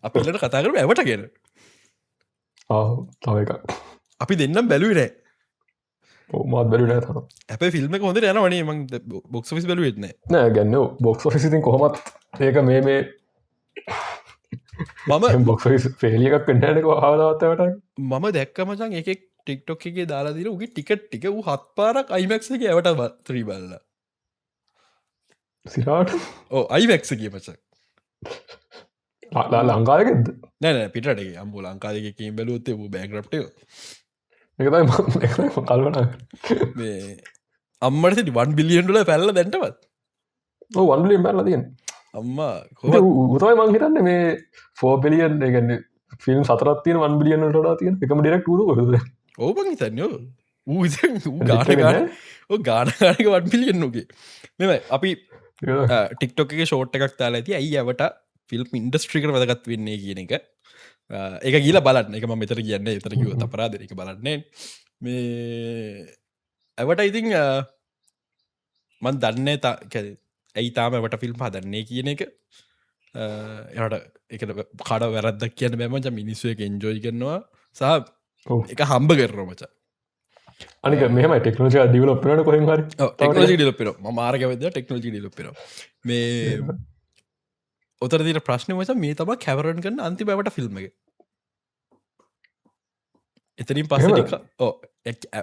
අපිලට කතා කරම ඇවට ගෙන තව එකක් අපි දෙන්නම් බැලුවනෑ මාත් බැලි නෑ තර අප ෆිල්ම් හොඳ යන වනේ ම බොක්ස් ිස් බලුවෙත්න නෑ ගැන්න බොක්ස් ෆිසිතින් කොහොමත් ඒක මේ මම බොක්ස් ෆේලිය එකක් පෙන්න්නක හලාවත්තවට මම දැක්ක මචන් එක ටික්ටොක් එක දාලාදිර උගේ ටිකට් ටික වූ හත් පාරක් අයිමැක්ස එක ඇවට ත්‍රී බල්ල සිරාට අයිවැක්ස කිය පචක් ලංකායකෙද නැන පිටට අම්බු ලංකාදකින් බැලුවත්තේ වූ බෑග්‍රප්ට එකතයි කල්වන අම්මට 1 බිලියන්ඩුල පැල්ල දැන්ටවත් වන්ලින් බැල්ල තියෙන් අම්මා උතයි මං හිතන්න මේ ෆෝපිලියන් ගන්න ෆිල්ම් සතරත්තියන 1 බිලියන් ටා තියන එකම ඩිරෙක්් ද ඕපන් හිතන්නෝ ගානගානක 1 බිලියන් නොගේ මෙම අපි ටික්ටොක එක ෂෝට් එකක් තාල ඇති ඇයි ඇවට ෆිල්ම් ඉන්ඩස්ට්‍රිකට වැදගත් වෙන්නේ කියන එක එක ගීල බලන්න එක මෙතර කියන්න එතර කිව අපරාදරක බලන්නේ මේ ඇවට ඉතිං මන් දන්නේ ඇයි තාම වට ෆිල්ම් හදන්නේ කියන එක එට එක කඩ වැරදක් කියන බැමච මිනිස්සුව එක එන්ජෝයි කරනවා සහ එක හම්බ කරන මච අනික මෙම ටෙක්නෝජ ඩිවලොප්නට කොහෙ හරි ටෙක්නෝජි ඩිලොපිර මාර්ගවද ටෙක්නෝජි ඩිලොපිර මේ ඔතර දිට ප්‍රශ්න වස මේ තම කැවරන් කරන්න අන්ති බවට ෆිල්ම් එක එතරින් පස්ස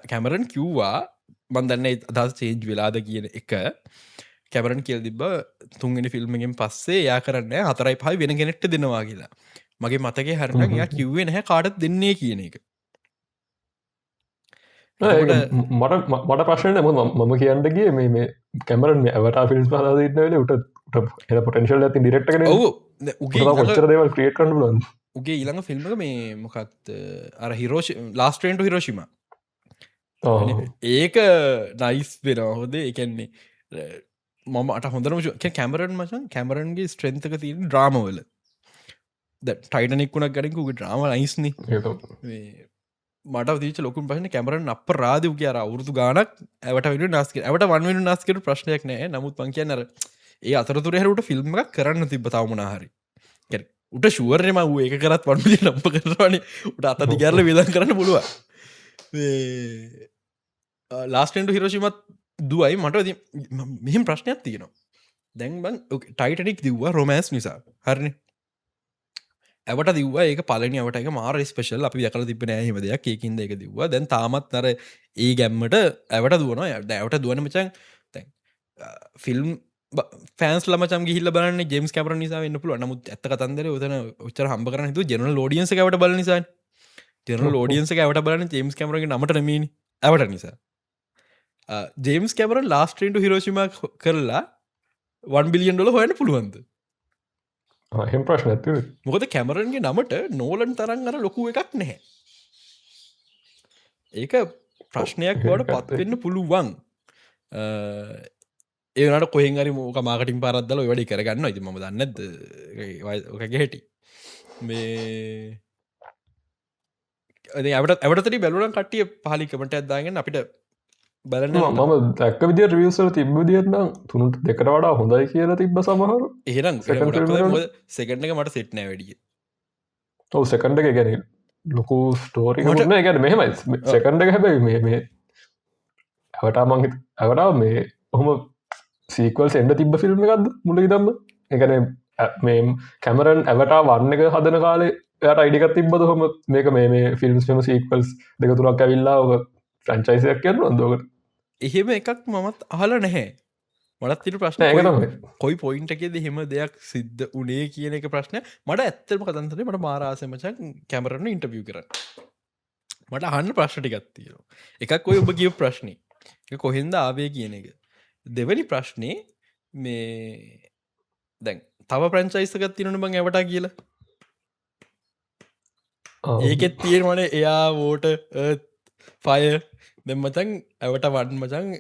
කැමරන් කිව්වා බන්දන්න අදස් චේන්ජ් වෙලාද කියන එක කැමරන් කියල් තිබ තුන්ගෙන ෆිල්ම්ගෙන් පස්සේ යා කරන්න 4.5 වෙන ගෙනෙක්ට දෙනවා කියලා මගේ මතක හරන යා කිව්වේ නැහැ කාටත් දෙන්නේ කියන එක මට ප්‍රශ්න මම කියන්නගේ මේ කැමරන් ඇවට ෆිල්ස් පහදන්න උට එ පොටන්ශල් ඇති ඩිරෙක්ට කන චර දේවල් ක්‍රියට් කන්න ලන් උගේ ඊළඟ ෆිල්ම්ක මේ මොකත් අර හිරෝෂ ලාස්ට්‍රේන්ට හිරෝෂිම ඒක නයිස් වෙනවා හොද එකන්නේ මම අට හොඳරම කැමරන් මචන් කැමරන්ගේ ස්ට්‍රෙන්තක තියෙන ඩ්‍රාමවල ටයිටනෙක්ුණක් ගරෙකුගේ ඩ්‍රාම නයිස්න මට දීච ලොකුන් පහන කැමරන් අප රාධව කිය අවුරදු ගානක් ඇවට විට නස්ක ඇවට වන්වෙන නස්කට ප්‍රශ්නයක් නෑ නමුත් පං කියන්නර ඒ අතරතුර හරුට ෆිල්ම් එකක් කරන්න තිබතාවමනාහරි උට ශුවරයම වූ ඒක කරත් වන්ලි නම්ප කරවානේ උට අත දිගරල වෙදන් කරන්න පුළුව ලාස්ටෙන්ට හිරෝෂිමත් දුවයි මට මෙහිම ප්‍රශ්නයක් තියෙනවා දැන්බන් ටයිටනික් දිව්වා රොමෑස් නිසා හරණ ඇවට දිව ඒක පලනිවට එක මාර ස්පේෂල් අපි දකල තිබෙන ඇහිම දෙයක් ඒකින්ද එක දිව්වා දැන් තාමත් නර ඒ ගැම්මට ඇවට දුවන ඇවට දුවන මචන් තැන් ෆිල්ම් ෆෑන්ස් ලමචම් ගිහිල්ල බලන්න ජෙම්ස් කැමර නිසා වෙන්න පුළුව නමුත් ඇත්ත කතන්දර උතන උච්චර හම්බ කරන තු ජනල් ලෝඩියන්ස වට බල නිසා ජනල් ලෝඩියන්ස ඇවට බලන්න ජෙම්ස් කැමරගේ නමට නමීන ඇවට නිසා ජේම්ස් කැමර ලාස්ට්‍රේන්ට හිරෝෂිම කරලා 1 බිලියන් ඩොල හොයන්න පුළුවන්ද හෙම ප්‍රශ්න ඇති මොකද කැමරන්ගේ නමට නෝලන් තරන් අර ලොකු එකක් නැහැ ඒක ප්‍රශ්නයක් වට පත්වෙන්න පුළුවන් ඒනට කොහෙන්ගරි මෝක මාකටින් පරද්දල වැඩි කරගන්න ඉති ම දන්නද හැටි මේ ඇවටතරි බැලුරන් කටිය පහලිකමට ඇත්දාගෙන අපිට බලන්න මම දැක්ක විදිිය රියසල තිබ දියනම් තුනුට දෙකට වඩා හොඳයි කියල තිබ සමහර එහෙනම් සෙකන්ඩ එක මට සෙට්නෑ වැඩිය ඔව සෙකන්ඩ එක ගැන ලොකු ස්ටෝරි න ගැන මෙහෙමයි සෙකන්ඩ එක හැබැයි මේ ඇවටා මං ඇවටා මේ ඔහොම සීකවල් සෙන්ඩ තිබ ෆිල්ම් එකක්ද මුලි දම්ම එකන මේ කැමරන් ඇවටා වන්න එක හදන කාලේ යට අයිඩිකත් තිබද හොම මේක මේ ෆිල්ම්ස්ම සීක්වල්ස් දෙක තුරක් ඇවිල්ලා ඔක ෆ්‍රංචයිසයක් කියන්න අන්දෝකට එහෙම එකක් මමත් අහල නැහැ මටත් තිට ප්‍රශ්න කොයි පොයින්ට එකෙද හෙම දෙයක් සිද්ධ උනේ කියන එක ප්‍රශ්න මට ඇත්තම කතන්තරේ මට මාරාසමචන් කැමරන ඉන්ටවිය කර මට අහන්න ප්‍රශ්ටිකත්තියෝ එකක් ඔය ඔබ කිය ප්‍රශ්නය එක කොහෙන්ද ආවේ කියන එක දෙවැනි ප්‍රශ්නය මේ දැන් තව ප්‍රංචයිසකත් තිරනු බං ඇවට කියලා ඒකෙත් තියෙනවන එයා වෝට ෆය දෙමතන් ඇවට වන් මචන්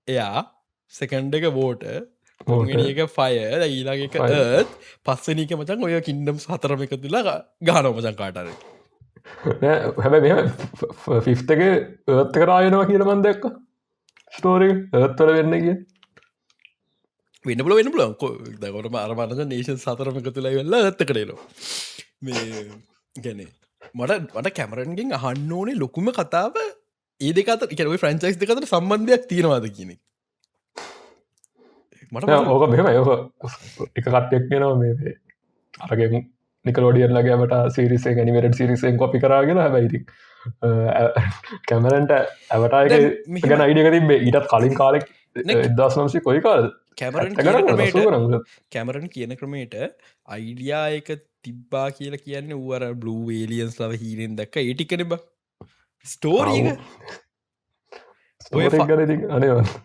එයා සෙකන්ඩ එක වෝට එක ෆය ඊලාගේක ඒත් පස්සනක මචන් ඔය කින්ඩම් සතරම එක තුලා ගානෝ මචන් කාටර හැබැ ෆිෆ්තක ඒත් කරායනවා කියලමන් දැක්ක ස්ටෝරි ඒත්වල වෙන්න කිය වෙනබල වෙන බල දකොට අරමන්න නේෂන් සතරම එක තුලා වෙල්ලා ඇත්ත කරේනවා මේ ගැන මට කැමරන්ගෙන් අහන්න ඕනේ ලොකුම කතාව ඒ දෙකත එකව ෆ්‍රන්චයිස් දෙකතට සම්බන්ධයක් තියෙනවාද කියන මට ඕක මෙම යක එක කට්ටෙක් වෙනවා මේ අරගෙන් නිකලෝඩියන් ලගේට සිරිසේ නිවරට සිරිසෙන් කොපි කරගෙන හැබයිති කැමරන්ට ඇවටාය ගැන අයිඩක තිබේ ඊටත් කලින් කාලෙක් දස්නම්සි කොයි කාල කැමරන් කියන ක්‍රමේට අයිඩියා එක තිබ්බා කියලා කියන්න වර බ්ලූ වේලියන්ස් ලව හීරෙන් දක්ක ඒටිකන බ ස්ටෝරීක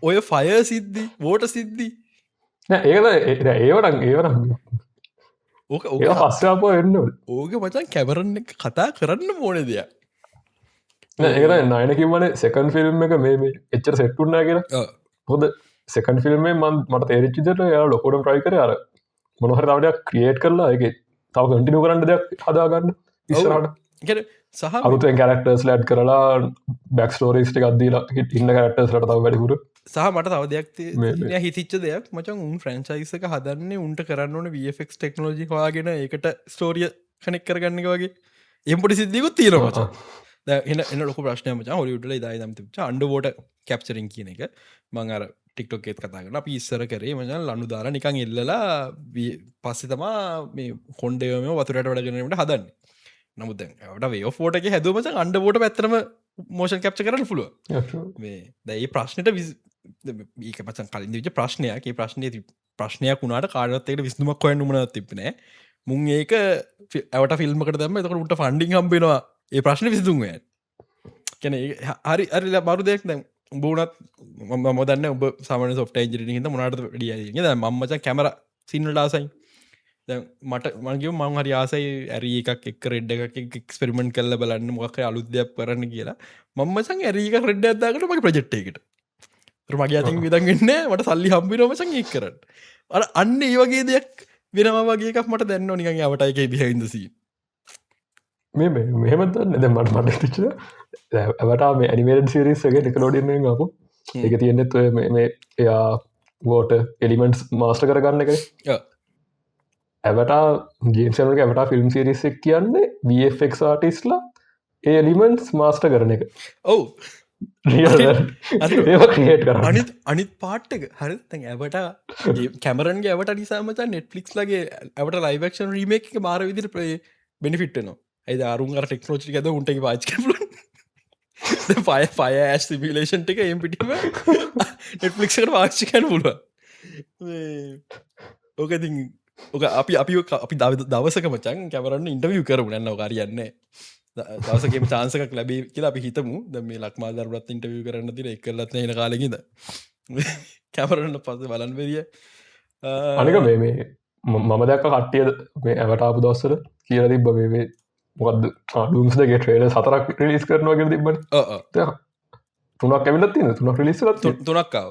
ඔය ෆය සිද්ධි වෝට සිද්ධි ඒකද ඒවටන් ඒවරම් ඕක ඒ පස්සාපෝ එන්න ඕක මචන් කැමරන්න කතා කරන්න මෝන දෙයක් ඒකට නයනකිවන සෙකන් ෆිල්ම් එක මේ එච්චර සෙට්ටුන්නා කියලා හොද සෙකන් ෆිල්ම් මට තේරච්චිතට යා ලොකොඩම් ට්‍රයි කර අර මොනහරතාවටයක් ක්‍රියේට් කරලා එක තව කටිනු කරන්න දෙයක් හදාගන්න ඉස්සරට සහ අරුතෙන් කැරක්ටර්ස් ලඩ් කරලා බැක් ස්ටෝරිස්ට අදදීලා ඉන්න කැරක්ටර්ස් ලට තව වැඩිකුර සහ මට තව දෙයක් හිතිච්ච දෙයක් මචන් උන් ෆ්‍රන්චයිසක හදන්නේ උන්ට කරන්න ඕන VFX ටෙක්නෝජි හවාගෙන ඒකට ස්ටෝරිය කනෙක් කරගන්න වගේ එම්පොටි සිද්ධිකුත් තියෙන මචන් එන්න ලොක ප්‍රශ්නය මචා හොලිුටල දායි දම් තිච අන්ඩබෝට කැප්චරින් කියන එක මං අර ටික්ටොක් ඒත් කතාගන අපි ඉස්සර කරේ මචන් ලන්නු දාලා නිකං එල්ලලා පස්සෙ තමා මේ කොන්්ඩයම වතුරට වැඩගෙනට හදන්න නමුත් ට වේ ෝටක හැදුවමච අන්ඩබෝට පැත්තරම මෝෂන් කැප්ච කරන්න පුළුව මේ දැයි ප්‍රශ්නයට ඒක පචන් කලින් විච ප්‍රශ්නයක් ඒ ප්‍රශ්නයක් වුණට කාඩත්තයට විස්තුමක් හොය නුමන තිබන මුන් ඒක ඇවට ෆිල්ම්මකට දම එතකට උට ෆන්ඩිං හම්බෙනවා ඒ ප්‍රශ්න විසිතුන්ව කැන හරි අරි බරු දෙයක් දැම් බෝනත් මොදන්න ඔබ සමන සොෆ්ට ජරි හිද මොනට ඩිය මම්මච කැමර සින්නටාසයි මට මගේ මං හරි ආසයි ඇරි එකක් එක් රෙඩ් එකක් එක්ස්පෙරිමෙන්ට් කල්ල බලන්න මොක අලුද්‍යයක් කරන්න කියලා මංමචන් ඇරීක රෙඩ් ඇදාකට මගේ ප්‍රජෙට්ටේකට මගේ අතින් විදගන්න මට සල්ලි හම්බිනොමචන් එක් කරන්න අර අන්න ඒ වගේ දෙයක් වෙනම වගේ එකක් මට දැන්න නිකන් අවට එක බිහින්දසී මේ මෙහෙමත් නැද මට මට ටිච ඇවටා මේ ඇනිමේට සිරිස්ගේ ටෙකලෝඩියෙන් අපපු එක තියෙන්නෙත් මේ එයා වෝට එලිමෙන්ට්ස් මාස්ට කරගන්න එක ඇවටා ගේම්සනක ඇවට ෆිල්ම් සිරිස්සක් කියන්නේ VFX ආටිස්ලා ඒ එලිමෙන්ට්ස් මාස්ට කරන එක ඔවු ඒ ක්‍රියේට් කර අනිත් පාට්ටක හරි තැන් ඇවට කැමරන්ගේ ඇවට නිසාමච නෙට්ලික්ස් ලගේ ඇවට ලයිවක්ෂන් රීමේක් එක මාර විදිර ප්‍රේ බෙනිෆිට්නවා ඇද අරුන්ග ටෙක්නෝචි ඇද උන්ට පාච් පය පය ඇස් සිබිලේෂන්ට එක එම් පිටිම නෙට්ලික්කට වාක්ෂිකන පුළුව ඕකති ඕක අපි දවසක මචන් කැමරන්න ඉන්ටවිය කරු නැන්න කාරයන්නේ දවසකම චාන්සකක් ලැබේ කියලා අපි හිතමු ද මේ ලක්මා දරත් ඉන්ටවිය කරන්න තිර එකල්ලත් එන කාලෙකිද කැමරන්න පස බලන්වරිය අනික මේ මම දැක්ක කට්ටිය මේ ඇවටාපු දස්සර කියල තිබ්බ මේ මොකද ඩුම්ස්දගේ ට්‍රේඩ සතරක් රිලිස් කරනවාගෙන තිබට තුනක් ඇවිලත් තින තුනක් රිලිස් තුනක්කාව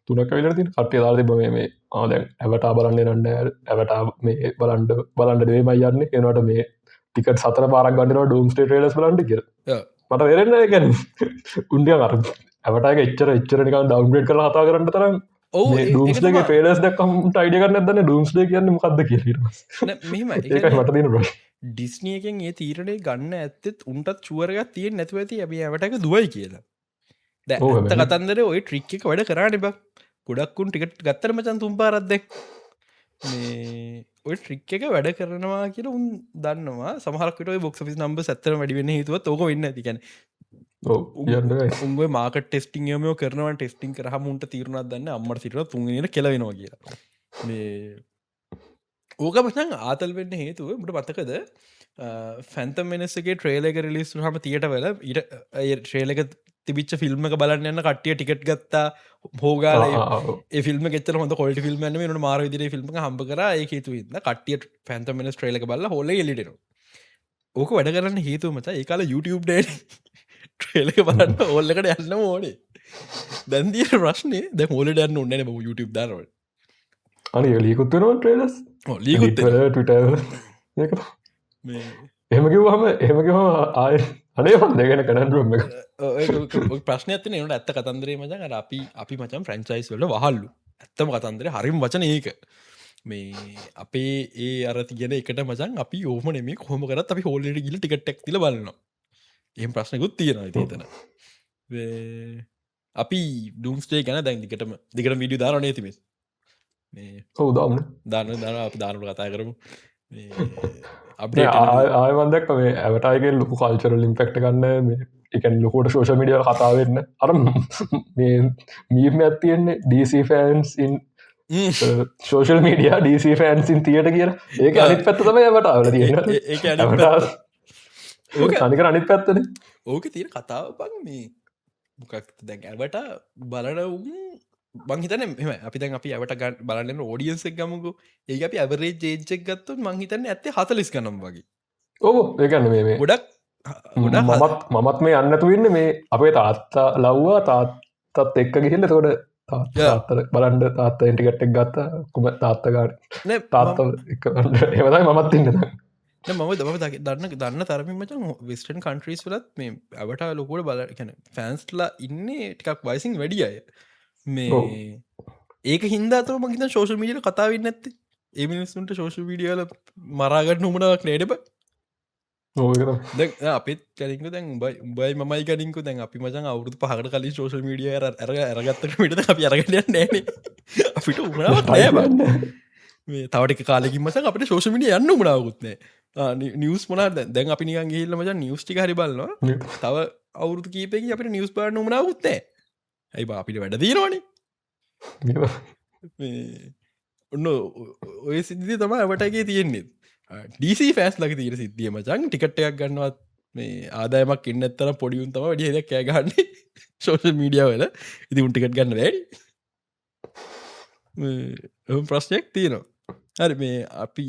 තුනක් වෙල ති කට්ටිය දාල තිබ මේ ආද ඇවටා බලන්න රන්න ඇවටා මේ බලන්ඩ බලන්ඩ දේමයි යන්න එනට මේ ටිකට සතර පාරක් ගන්නනවා ඩුම් ස්ටේ ටේලස් බලන්ට කිය මට වෙරන්න ගැන උන්ඩිය කර ඇවටගේ එච්චරනික ඩවන්ග්‍රේඩ් කර හතා කරන්න තරම් ඩුම්ස්ගේ පේලස් දක්කම්ට අයිඩ කරන්න දන්න ඩුම්ස්ේ කියන්න මොකක්ද කිය මට දින ප්‍රශ් ඩිස්නියකෙන් ඒ තීරණය ගන්න ඇත්තෙත් උන්ටත් චුවරගත් තියෙන් නැතුව ඇති ඇබ ඇවටක දුවයි කියලා ඇත්ත කතන්දර ඔය ට්‍රික් එක වැඩ කරන්න බක් ගොඩක්කුන් ටිකට ගත්තර මචන් තුම් පාරත්දෙක් මේ ඔය ට්‍රික් එක වැඩ කරනවා කියල උන් දන්නවා සමහරකට බොක්ස ිස් නම්බ සත්තර වැඩිවෙන්න හිතුවත් ඕක වෙන්න ඇතිකැන උන්ගේ මාක ටෙස්ටිං යමෝ කරනවා ටෙස්ටිං කරහමුන්ට තීරණත් දන්න අම්මට සිට තුන්ගනට කෙලවෙනවා කියලා මේ ඕක පසන් ආතල් වෙන්න හේතුව මට පතකද ෆැන්තම් මෙනස්සගේ ට්‍රේලක රිලිස් හම තියට වෙල ඉට ට්‍රේලක තිබිච්ච ෆිල්ම් එක බලන්න යන්න කට්ටිය ටිකට් ගත්තා හෝගාල ෆිල්ම ගෙත හොඳ කොල්ට ෆිල්ම් න මාර විදිර ෆිල්ම් හම්බ කර ඒකතු න්න කටිය ෆැන්තම් මෙනස් ට්‍රේලක බල හොල එලිටන ඕක වැඩ කරන්න හේතුව මත ඒකාල YouTube ඩ ට්‍රේලක බලන්න ඔල්ලකට යන්න ඕනේ දැන්දිය ප්‍රශ්නය ද හොලට යන්න ඔන්නන YouTube දරවට අනි ලීකුත්වෙනවා ට්‍රේලස් ලීකුත් එහෙමකිවහම එහෙමකිව ආය අනේ දෙගෙන කනන්රුවම ප්‍රශ්න ඇතින නට ඇත්ත කතන්දරේ මචන් අපි මචන් ෆ්‍රන්චයිස් වල වහල්ලු ඇත්තම කතන්දර හරිම වචන ඒක මේ අපේ ඒ අර තිගෙන එකට මචන් අපි ඕම නෙමේ කොහොම කරත් අපි හෝල්ලට ගිල ටිකට්ටක් තිල බලන්නවා එහම ප්‍රශ්නකුත් තියෙනවා තේතන අපි ඩුම්ස්ටේ ගැන දැන් දිකටම දිකට විඩිය දාරනේ තිමේ හෝදාම දාන්න දාන අපි දානට කතා කරමු ආයවන්දක් මේ ඇවටයිගෙන් ලොකු කල්චරල් ඉම්පෙක්ට ගන්න මේ එකන් ලොකෝට ශෝෂ මිඩියල් කතාවෙන්න අර මීම ඇත්තියෙන්නේ DC ෆෑන්ස් ඉන් සෝෂල් මීඩිය DC ෆෑන්සින් තියට කිය ඒක අනිත් පැත්ත තම ඇවටාවල තියෙන අනික අනිත් පැත්තන ඕක තියෙන කතාව පන් මේ මොකක් දැන් ඇවට බලන බංහිතන එම අපි දැන් අපි ඇවට ගන්න බලන්න ෝඩියන්සෙක් ගමුකු ඒ අපි ඇවරේ ජේජෙක් ගත්තු මංහිතන්න ඇත්තේ 40 ගනම් වගේ ඕ ඒගන්න මේ ගොඩක් මමත් මේ අන්නතු වෙන්න මේ අපේ තාත්තා ලව්වා තාත්තත් එක්ක ගිහිල්ල තොට තාත්තර බලන්ඩ තාත්ත ඉටිකට්ටක් ගත්ත කුම තාත්තගාට තාත්ත එමතයි මමත් ඉන්න මම දම දන්න තරමින්මචන් විස්ටන් කන්ට්‍රීස් වලත් මේ ඇවට ලොකොට බල කැන ෆෑන්ස්ලා ඉන්නේ ටිකක් වයිසින් වැඩිය අය මේ ඒක හින්දාතර මහිත ශෝෂ මීඩියට කතාවන්න ඇත්තේ ඒ මිනිස්සුන්ට ශෝෂ විඩියල මරාගට නොමනාවක් නේඩබ අපත් කලින්ක දැන් උබයි මයි කලින්ක දැන් අපි මචන් අවුරුදු පහකට කලින් ශෝෂ මීඩිය අරගත්තක මිට අපි අරගට නෑන අපිට උමනාවක් නෑබන්න මේ තවට කාලෙකින් මස අපට ශෝෂ මිඩිය යන්න උමනාවකුත්නෑ නිියස් මොන දැන් අපි නිගන් ගහිල්ල මච නිියස්ටි හරි බලන්නවා තව අවුරුදු කීපක අපට නිියස් පාන උමනාවකුත්තේ ඇයි අපිට වැඩ දීරවානේ ඔන්න ඔය සිද්ධිය තම ඇවටගේ තියෙන්නේ DC ෆෑස් ලක තීර සිද්ධිය මචන් ටිකට්ටයක් ගන්නවත් මේ ආදායමක් එන්න එත්තර පොඩියුන් තම වැඩිය දෙයක් කෑගන්න ශෝෂල් මීඩියාවල ඉති උන්ටිකට් ගන්න වැඩි ප්‍රශ්නයක් තියෙනවා හරි මේ අපි